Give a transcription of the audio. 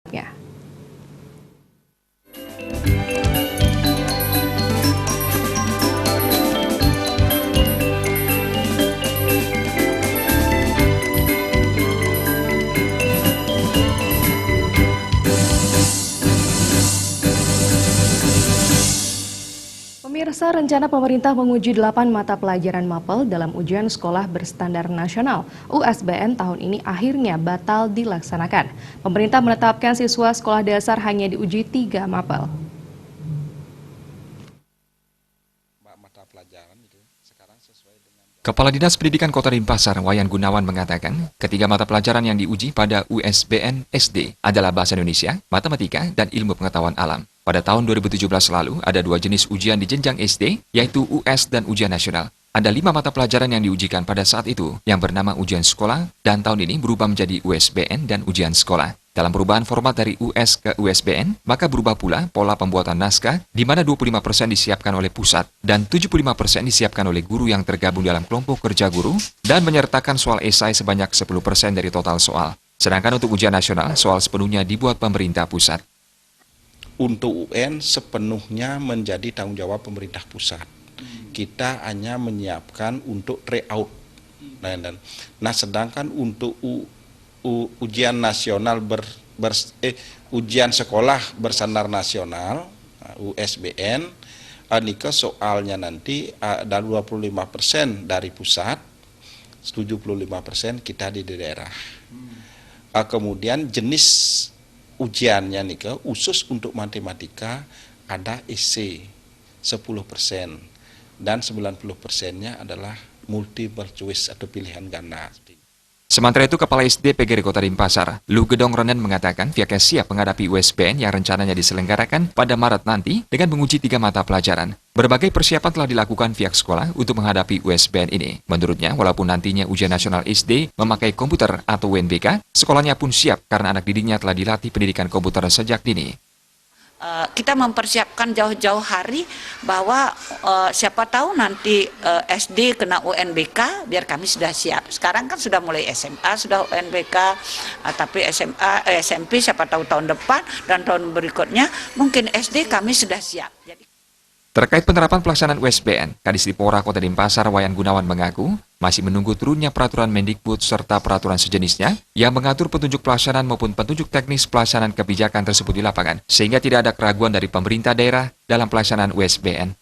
Ya. Pemirsa, rencana pemerintah menguji 8 mata pelajaran MAPEL dalam ujian sekolah berstandar nasional USBN tahun ini akhirnya batal dilaksanakan. Pemerintah menetapkan siswa sekolah dasar hanya diuji 3 MAPEL. Kepala Dinas Pendidikan Kota Denpasar, Wayan Gunawan mengatakan, ketiga mata pelajaran yang diuji pada USBN SD adalah Bahasa Indonesia, Matematika, dan Ilmu Pengetahuan Alam. Pada tahun 2017 lalu, ada 2 jenis ujian di jenjang SD, yaitu US dan Ujian Nasional. Ada 5 mata pelajaran yang diujikan pada saat itu, yang bernama Ujian Sekolah, dan tahun ini berubah menjadi USBN dan Ujian Sekolah. Dalam perubahan format dari US ke USBN, maka berubah pula pola pembuatan naskah, di mana 25% disiapkan oleh pusat dan 75% disiapkan oleh guru yang tergabung dalam kelompok kerja guru dan menyertakan soal esai sebanyak 10% dari total soal. Sedangkan untuk ujian nasional, soal sepenuhnya dibuat pemerintah pusat. Untuk UN sepenuhnya menjadi tanggung jawab pemerintah pusat. Kita hanya menyiapkan untuk tryout. Nah, sedangkan untuk ujian nasional ujian sekolah berstandar nasional USBN, Nika soalnya nanti ada 25% dari pusat, 75% kita di daerah. Kemudian jenis ujiannya nih khusus untuk matematika ada esai 10% dan 90%-nya adalah multiple choice atau pilihan ganda. Sementara itu, Kepala SD PGRI Kota Denpasar, Lu Gedong Ronen mengatakan pihaknya siap menghadapi USBN yang rencananya diselenggarakan pada Maret nanti dengan menguji 3 mata pelajaran. Berbagai persiapan telah dilakukan pihak sekolah untuk menghadapi USBN ini. Menurutnya, walaupun nantinya ujian nasional SD memakai komputer atau UNBK, sekolahnya pun siap karena anak didiknya telah dilatih pendidikan komputer sejak dini. Kita mempersiapkan jauh-jauh hari bahwa siapa tahu nanti SD kena UNBK, biar kami sudah siap. Sekarang kan sudah mulai SMA, sudah UNBK, tapi SMP siapa tahu tahun depan dan tahun berikutnya mungkin SD kami sudah siap. Terkait penerapan pelaksanaan USBN, Kadisdipora Kota Denpasar Wayan Gunawan mengaku masih menunggu turunnya peraturan Mendikbud serta peraturan sejenisnya yang mengatur petunjuk pelaksanaan maupun petunjuk teknis pelaksanaan kebijakan tersebut di lapangan, sehingga tidak ada keraguan dari pemerintah daerah dalam pelaksanaan USBN.